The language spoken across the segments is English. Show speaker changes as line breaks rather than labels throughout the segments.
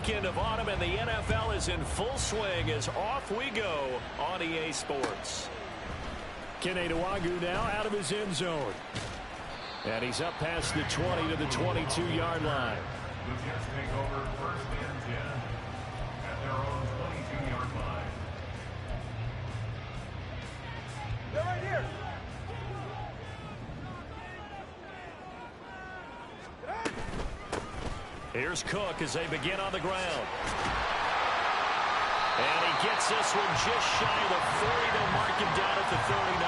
weekend of autumn, and the NFL is in full swing as off we go on EA Sports.
Kene Nwangwu now out of his end zone. And he's up past the 20 to the 22-yard line.
The Jets take over first and 10 at their own 22-yard line.
They're right here.
Here's Cook as they begin on the ground. And he gets this one just shy of the 40. They'll mark him down at the 39.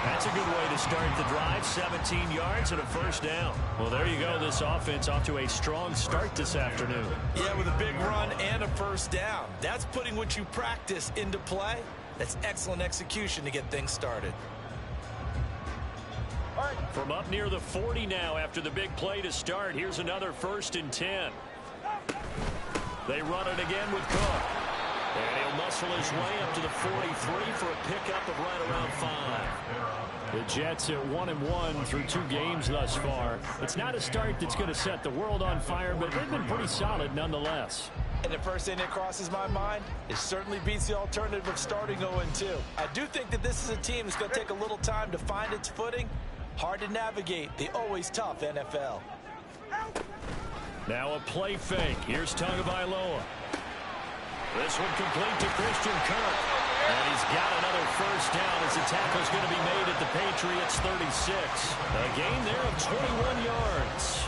That's a good way to start the drive. 17 yards and a first down. Well, there you go. This offense off to a strong start this afternoon.
Yeah, with a big run and a first down. That's putting what you practice into play. That's excellent execution to get things started.
From up near the 40 now after the big play to start. Here's another 1st and 10. They run it again with Cook. And he'll muscle his way up to the 43 for a pickup of right around 5.
The Jets at 1-1 through 2 games thus far. It's not a start that's going to set the world on fire, but they've been pretty solid nonetheless.
And the first thing that crosses my mind, it certainly beats the alternative of starting 0-2. I do think that this is a team that's going to take a little time to find its footing. Hard to navigate the always tough NFL.
Now a play fake. Here's Tagovailoa. This one complete to Christian Kirk. And he's got another first down as the tackle's going to be made at the Patriots 36. A gain there of 21 yards.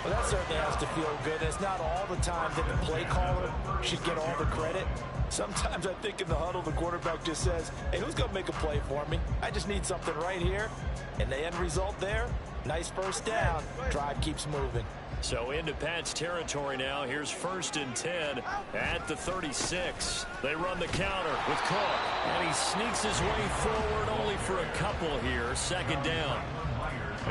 Well, that certainly has to feel good. It's not all the time that the play caller should get all the credit. Sometimes I think in the huddle, the quarterback just says, hey, who's going to make a play for me? I just need something right here. And the end result there, nice first down. Drive keeps moving.
So into Pat's territory now. Here's 1st and 10 at the 36. They run the counter with Cook. And he sneaks his way forward only for a couple here. 2nd down.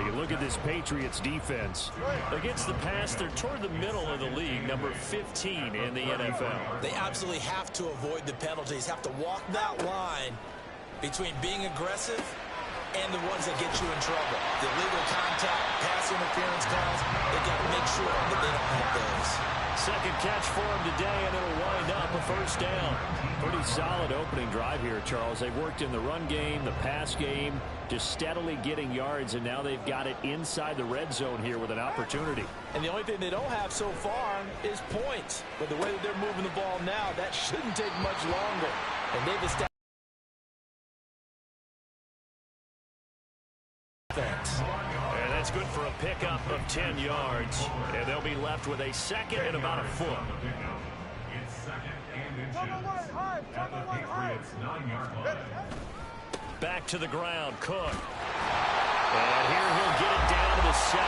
You look at this Patriots defense. Against the pass, they're toward the middle of the league, number 15 in the NFL.
They absolutely have to avoid the penalties, have to walk that line between being aggressive and the ones that get you in trouble. The illegal contact, pass interference calls, they got to make sure that they don't have those.
2nd catch for him today, and it'll wind up a first down.
Pretty solid opening drive here, Charles. They've worked in the run game, the pass game, just steadily getting yards, and now they've got it inside the red zone here with an opportunity.
And the only thing they don't have so far is points. But the way that they're moving the ball now, that shouldn't take much longer. And they've established defense.
And that's good for a pickup of 10 yards. And they'll be left with a 2nd and about a foot.
It's 2nd and inches at the Patriots 9-yard line.
Back to the ground, Cook. And here he'll get it down to the 7.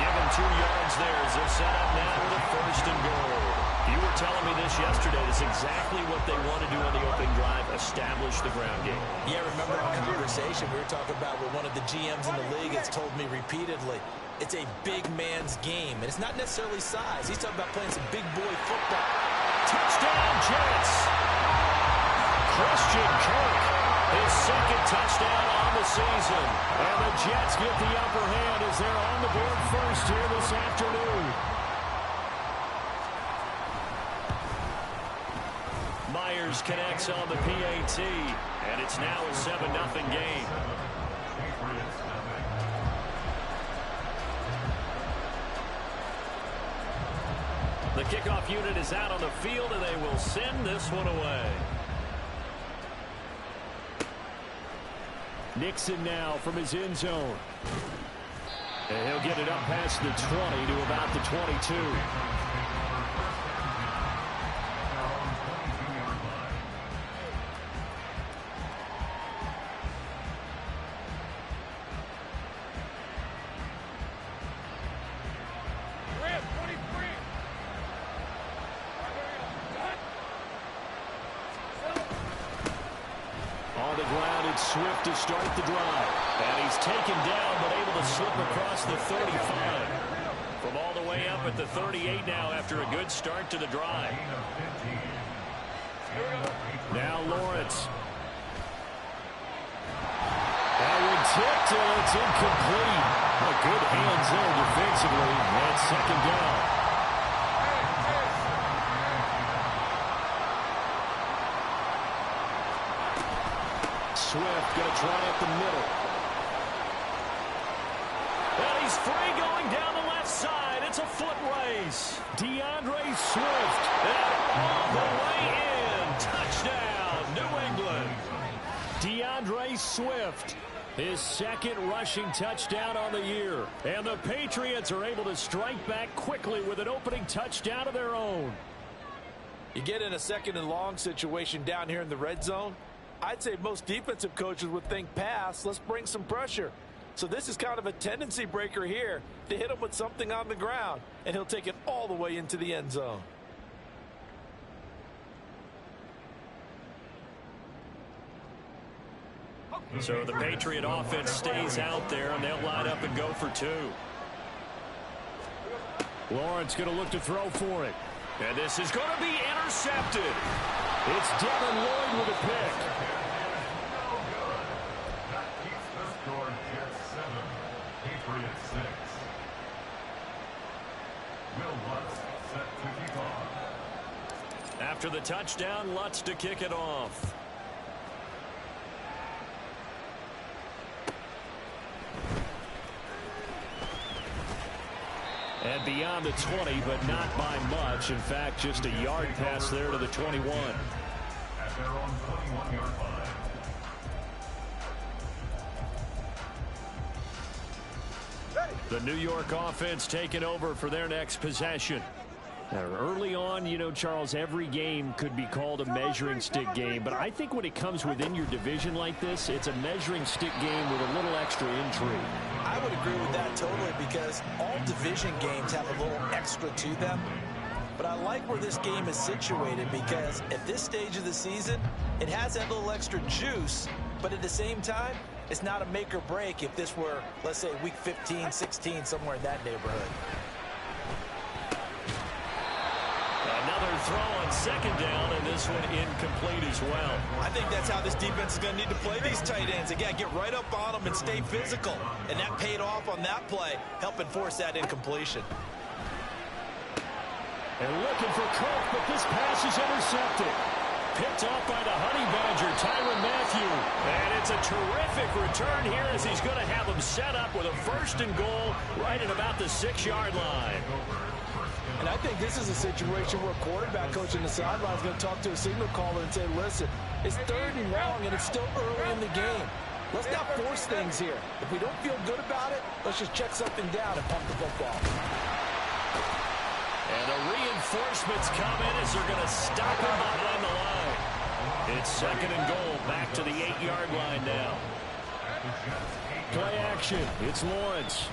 Give him 2 yards there as they're set up now with a 1st and goal. You were telling me this yesterday. It's exactly what they want to do on the opening drive, establish the ground game.
Yeah, remember our conversation we were talking about with one of the GMs in the league has told me repeatedly, it's a big man's game. And it's not necessarily size. He's talking about playing some big boy football.
Touchdown, Jets! Christian Kirk, his 2nd touchdown on the season. And the Jets get the upper hand as they're on the board first here this afternoon. Myers connects on the PAT, and it's now a 7-0 game. The kickoff unit is out on the field, and they will send this one away.
Nixon now from his end zone. And he'll get it up past the 20 to about the 22.
Swift to start the drive. And he's taken down, but able to slip across the 35. From all the way up at the 38 now after a good start to the drive.
Now Lawrence. That one tipped till it's incomplete. Good hands there defensively. And second down. Swift going to try up the middle.
And he's free going down the left side. It's a foot race.
DeAndre Swift.
And all the way in. Touchdown, New England.
DeAndre Swift. His second rushing touchdown on the year. And the Patriots are able to strike back quickly with an opening touchdown of their own.
You get in a second and long situation down here in the red zone. I'd say most defensive coaches would think pass. Let's bring some pressure. So this is kind of a tendency breaker here to hit him with something on the ground. And he'll take it all the way into the end zone.
So the Patriot offense stays out there, and they'll line up and go for two.
Lawrence going to look to throw for it.
And this is going to be intercepted.
It's Devin Lloyd with a pick.
That keeps the score Jets 7, Patriots 6. Will Lutz set to kick off.
After the touchdown, Lutz to kick it off.
And beyond the 20, but not by much. In fact, just a yard pass there to the 21.
At their own 21-yard line.
The New York offense taking over for their next possession. Now, early on, you know, Charles, every game could be called a measuring stick game. But I think when it comes within your division like this, it's a measuring stick game with a little extra intrigue.
I would agree with that totally because all division games have a little extra to them. But I like where this game is situated because at this stage of the season, it has that little extra juice. But at the same time, it's not a make or break if this were, let's say, week 15, 16, somewhere in that neighborhood.
Another throw on second down, and this one incomplete as well.
I think that's how this defense is going to need to play these tight ends. Again, get right up on them and stay physical. And that paid off on that play, helping force that incompletion.
And looking for Cook, but this pass is intercepted. Picked off by the Honey Badger, Tyrann Mathieu.
And it's a terrific return here as he's going to have them set up with a 1st and goal right at about the 6-yard line.
And I think this is a situation where a quarterback coach in the sideline is going to talk to a signal caller and say, listen, it's 3rd and long and it's still early in the game. Let's not force things here. If we don't feel good about it, let's just check something down and pump the football.
And the reinforcements come in as they're going to stop him behind the line. It's 2nd and goal, back to the 8-yard line now.
Play action. It's Lawrence.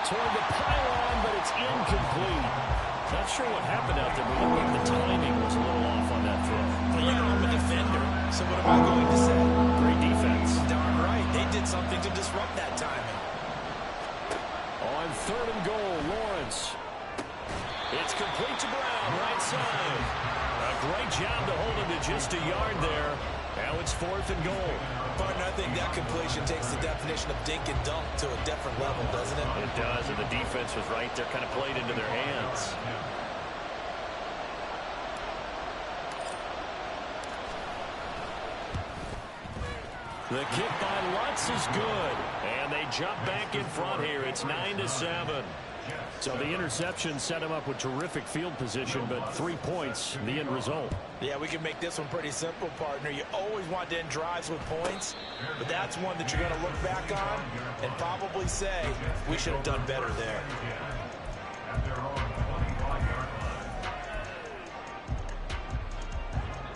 Toward the pylon, but it's incomplete.
Not sure what happened out there, but looked like the timing was a little off on that throw.
Well, you know, I'm a defender, so what am I going to say?
Great defense.
Darn right. They did something to disrupt that timing.
On 3rd and goal, Lawrence.
It's complete to Brown, right side. A great job to hold him to just a yard there. Now it's 4th and goal.
Partner, I think that completion takes the definition of dink and dunk to a different level, doesn't it?
It does, and the defense was right there, kind of played into their hands. The kick by Lutz is good, and they jump back in front here. It's 9-7.
So the interception set him up with terrific field position, but 3 points, the end result.
Yeah, we can make this one pretty simple, partner. You always want to end drives with points, but that's one that you're going to look back on and probably say, we should have done better there.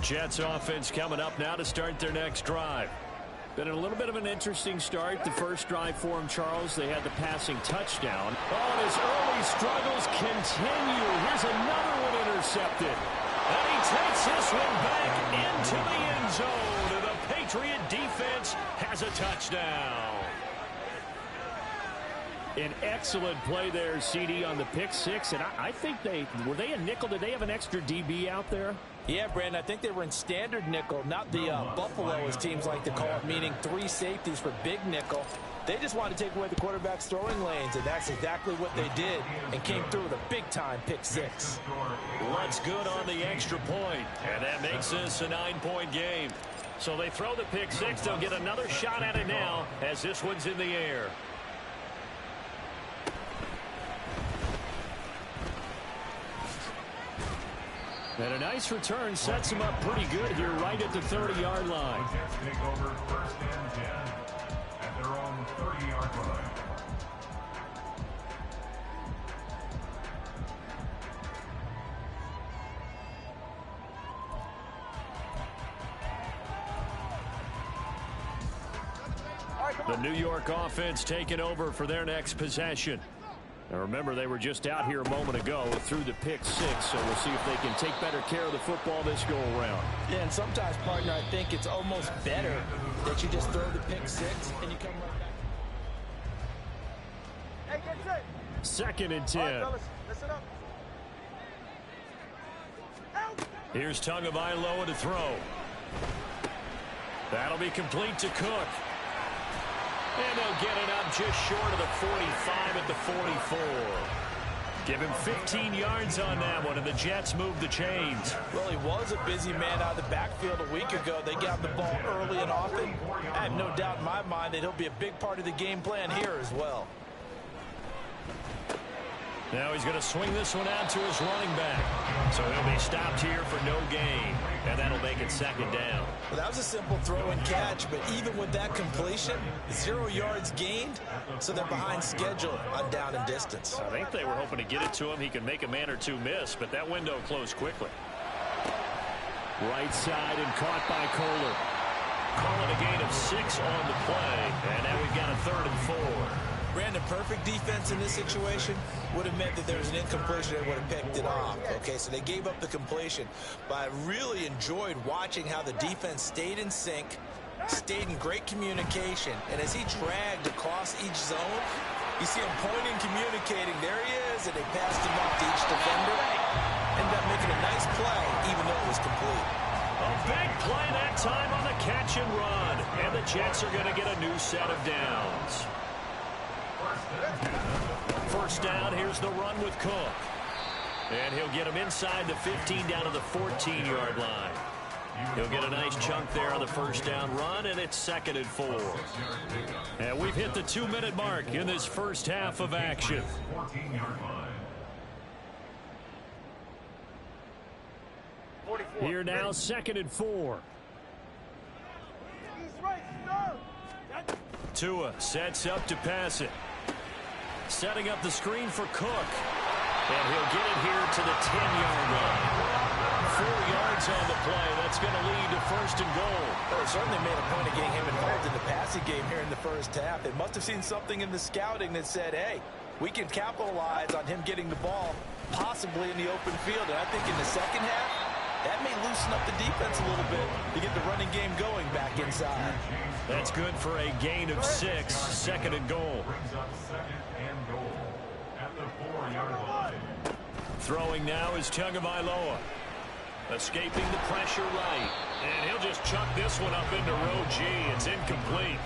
Jets offense coming up now to start their next drive. Been a little bit of an interesting start. The first drive for him, Charles, they had the passing touchdown. Oh, and his early struggles continue. Here's another one intercepted.
And he takes this one back into the end zone. And the Patriot defense has a touchdown.
An excellent play there, CD, on the pick six. And I think were they a nickel? Did they have an extra DB out there?
Yeah, Brandon, I think they were in standard nickel, not the Buffalo, as teams like to call it, meaning 3 safeties for big nickel. They just wanted to take away the quarterback's throwing lanes, and that's exactly what they did and came through with a big-time pick six.
What's good on the extra point, and that makes this a 9-point game. So they throw the pick six. They'll get another shot at it now as this one's in the air. And a nice return sets him up pretty good here right at the 30-yard line.
The Jets take over 1st and 10 at their own 30-yard line.
The New York offense taking over for their next possession. Now remember, they were just out here a moment ago through the pick six, so we'll see if they can take better care of the football this go-around.
Yeah, and sometimes, partner, I think it's almost better that you just throw the pick six and you come right back.
Hey, get set.
2nd and 10.
All right, fellas, listen up. Out.
Here's Tagovailoa to throw. That'll be complete to Cook. And they'll get it up just short of the 45 at the 44. Give him 15 yards on that one, and the Jets move the chains.
Well, he was a busy man out of the backfield a week ago. They got the ball early and often. I have no doubt in my mind that he'll be a big part of the game plan here as well.
Now he's going to swing this one out to his running back. So he'll be stopped here for no gain. And that'll make it 2nd down.
Well, that was a simple throw and catch, but even with that completion, 0 yards gained, so they're behind schedule on down and distance.
I think they were hoping to get it to him. He could make a man or two miss, but that window closed quickly. Right side and caught by Kohler. Calling a gain of 6 on the play, and now we've got a 3rd and 4.
Brandon, perfect defense in this situation would have meant that there was an incompletion and would have picked it off. Okay, so they gave up the completion. But I really enjoyed watching how the defense stayed in sync, stayed in great communication. And as he dragged across each zone, you see him pointing, communicating. There he is, and they passed him off to each defender. Ended up making a nice play, even though it was complete.
A big play that time on the catch and run. And the Jets are going to get a new set of downs. 1st down, here's the run with Cook. And he'll get him inside the 15 down to the 14-yard line. He'll get a nice chunk there on the 1st down run, and it's 2nd and 4. And we've hit the 2-minute mark in this first half of action.
14-yard line.
Here now, 2nd and 4.
He's right, no.
Tua sets up to pass it. Setting up the screen for Cook. And he'll get it here to the 10-yard line. 4 yards on the play. That's going to lead to 1st and goal.
Well, they certainly made a point of getting him involved in the passing game here in the first half. They must have seen something in the scouting that said, hey, we can capitalize on him getting the ball, possibly in the open field. And I think in the second half, that may loosen up the defense a little bit to get the running game going back inside.
That's good for a gain of 6. 2nd and goal.
Brings up 2nd and goal at the 4-yard line.
Throwing now is Tagovailoa. Escaping the pressure right. And he'll just chuck this one up into row G. It's incomplete.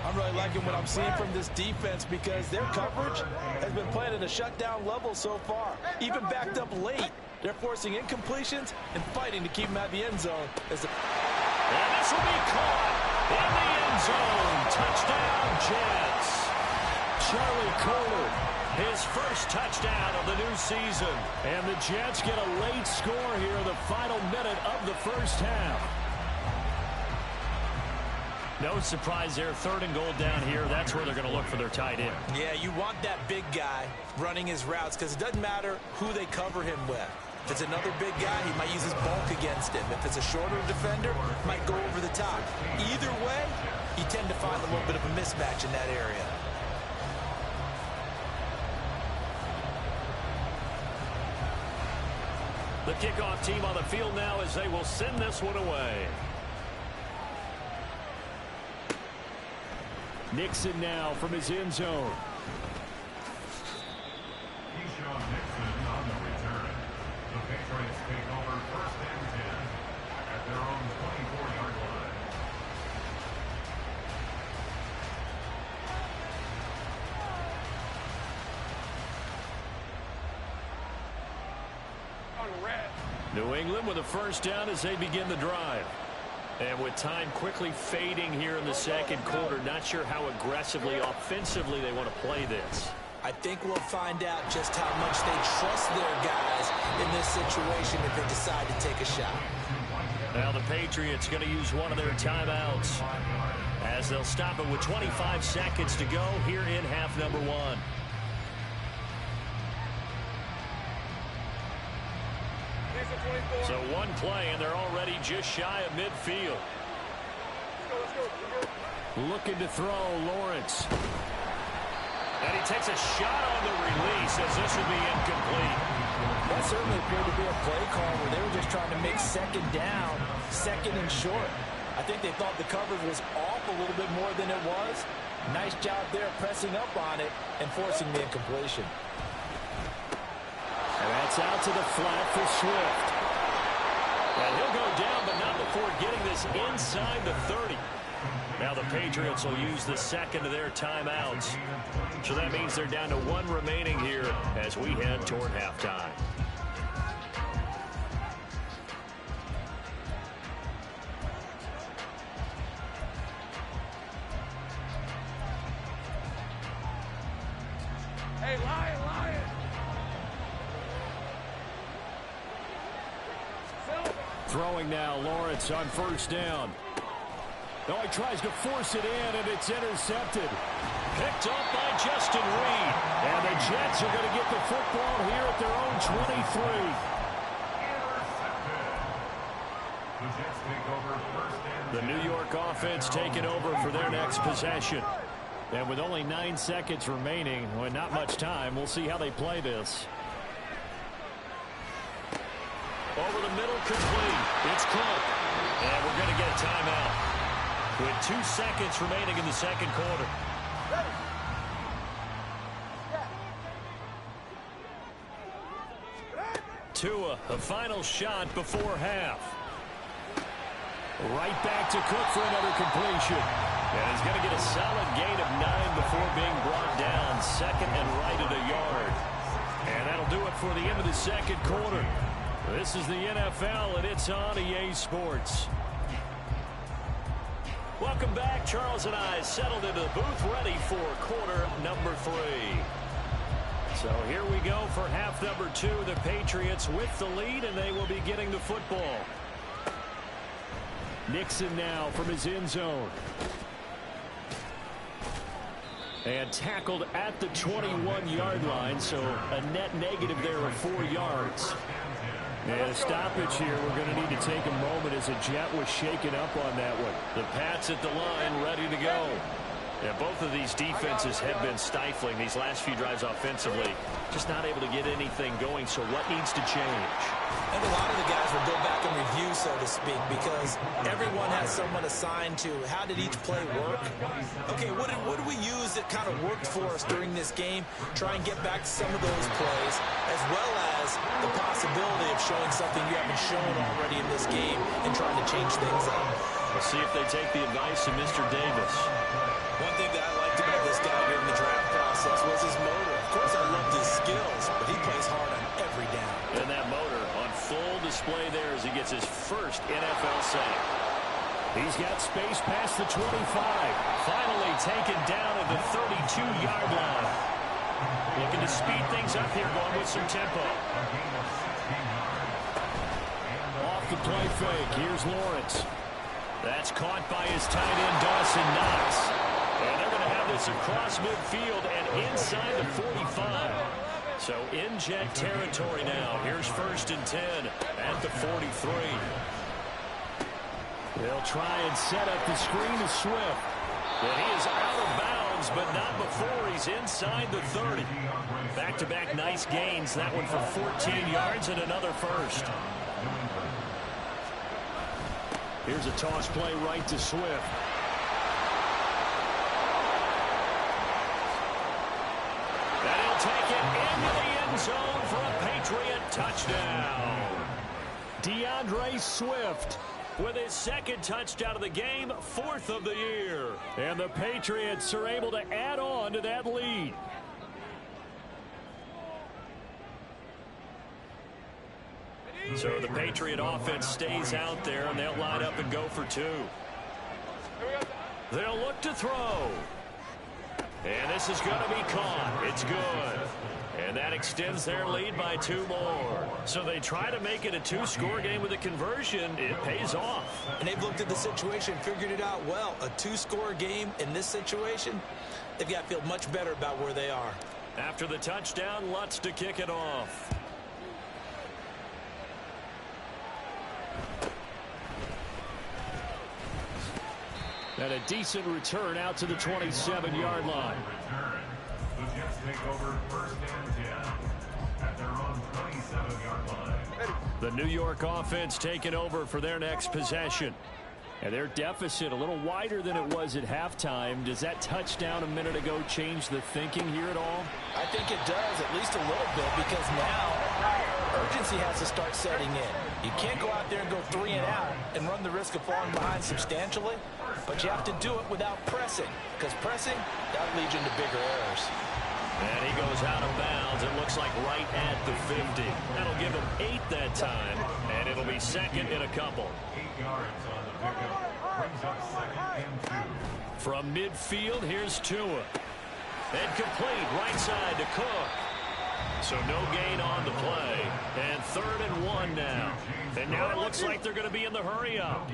I'm really liking what I'm seeing from this defense because their coverage has been playing at a shutdown level so far. Even backed up late, they're forcing incompletions and fighting to keep them out of the end zone.
And this will be caught in the end zone. Touchdown, Jets. Charlie Kohler, his first touchdown of the new season. And the Jets get a late score here in the final minute of the first half. No surprise there, 3rd and goal down here. That's where they're going to look for their tight end.
Yeah, you want that big guy running his routes because it doesn't matter who they cover him with. If it's another big guy, he might use his bulk against him. If it's a shorter defender, he might go over the top. Either way, you tend to find a little bit of a mismatch in that area.
The kickoff team on the field now as they will send this one away. Nixon now from his end zone. New England with a first down as they begin the drive. And with time quickly fading here in the second quarter, not sure how aggressively, offensively they want to play this.
I think we'll find out just how much they trust their guys in this situation if they decide to take a shot.
Now the Patriots going to use one of their timeouts as they'll stop it with 25 seconds to go here in half number one. So one play, and they're already just shy of midfield. Looking to throw, Lawrence. And he takes a shot on the release as this will be incomplete.
That certainly appeared to be a play call where they were just trying to make second down, second and short. I think they thought the coverage was off a little bit more than it was. Nice job there pressing up on it and forcing the incompletion.
And that's out to the flat for Swift. And he'll go down, but not before getting this inside the 30. Now the Patriots will use the second of their timeouts. So that means they're down to one remaining here as we head toward halftime.
Hey, Lion, Lion!
Throwing now, Lawrence on first down. No, he tries to force it in, and it's intercepted. Picked up by Justin Reed. And the Jets are going to get the football here at their own 23. The New York offense taking over for their next possession. And with only 9 seconds remaining, well, not much time, we'll see how they play this. Over the middle, complete. It's Cook. And we're going to get a timeout with 2 seconds remaining in the second quarter. Tua, a final shot before half. Right back to Cook for another completion. And he's going to get a solid gain of 9 before being brought down. Second and right at a yard. And that'll do it for the end of the second quarter. This is the NFL, and it's on EA Sports. Welcome back. Charles and I settled into the booth, ready for quarter number 3. So here we go for half number 2. The Patriots with the lead, and they will be getting the football. Nixon now from his end zone. And tackled at the 21-yard line, so a net negative there of 4 yards. And a stoppage here. We're going to need to take a moment as a Jet was shaken up on that one. The Pats at the line, ready to go. Yeah, both of these defenses have been stifling these last few drives offensively. Just not able to get anything going, so what needs to change?
I think a lot of the guys will go back and review, so to speak, because everyone has someone assigned to how did each play work. Okay, what did we use that kind of worked for us during this game? Try and get back to some of those plays, as well as the possibility of showing something you haven't shown already in this game and trying to change things up.
We'll see if they take the advice of Mr. Davis.
One thing that I liked about this guy during the draft process was his motor. Of course, I loved his skills, but he plays hard on every down.
And that motor on full display there as he gets his first NFL sack. He's got space past the 25. Finally taken down at the 32-yard line. Looking to speed things up here, going with some tempo. Off the play fake. Here's Lawrence. That's caught by his tight end, Dawson Knox. And they're going to have this across midfield and inside the 45. So in Jet territory now. Here's 1st and 10 at the 43. They'll try and set up the screen to Swift. And he is out of bounds, but not before he's inside the 30. Back-to-back nice gains. That one for 14 yards and another first. Here's a toss play right to Swift. And he'll take it into the end zone for a Patriot touchdown. DeAndre Swift with his 2nd touchdown of the game, 4th of the year. And the Patriots are able to add on to that lead. So the Patriot offense stays out there, and they'll line up and go for two. They'll look to throw. And this is going to be caught. It's good. And that extends their lead by 2 more. So they try to make it a 2-score game with a conversion. It pays off.
And they've looked at the situation, figured it out well. A 2-score game in this situation, they've got to feel much better about where they are.
After the touchdown, Lutz to kick it off. And a decent return out to the 27-yard line.
The Jets take over 1st and 10 at their own 27-yard line.
The New York offense taking over for their next possession. And their deficit a little wider than it was at halftime. Does that touchdown a minute ago change the thinking here at all?
I think it does, at least a little bit, because now urgency has to start setting in. You can't go out there and go 3 and out and run the risk of falling behind substantially, but you have to do it without pressing, because pressing, that leads you into bigger errors.
And he goes out of bounds. It looks like right at the 50. That'll give him 8 that time, and it'll be second and a couple.
8 yards on the pickup. Brings up 2nd and 2.
From midfield, here's Tua. And complete right side to Cook. So no gain on the play. And 3rd and 1 now. And now it looks like they're going to be in the hurry up.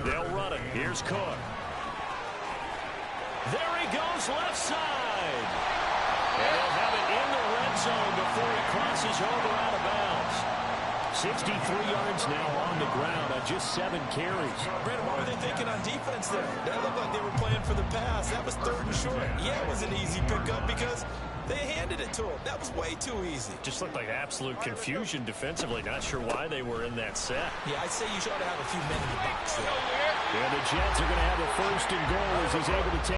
They'll run it. Here's Cook. There he goes, left side. And he'll have it in the red zone before he crosses over out of bounds. 63 yards now on the ground on just 7 carries.
Brandon, what were they thinking on defense there? That looked like they were playing for the pass. That was 3rd and short. Yeah, it was an easy pickup because they handed it to him. That was way too easy.
Just looked like absolute confusion defensively. Not sure why they were in that set.
Yeah, I'd say you should have a few men in the box there.
And the Jets are going to have a 1st and goal as he's able to take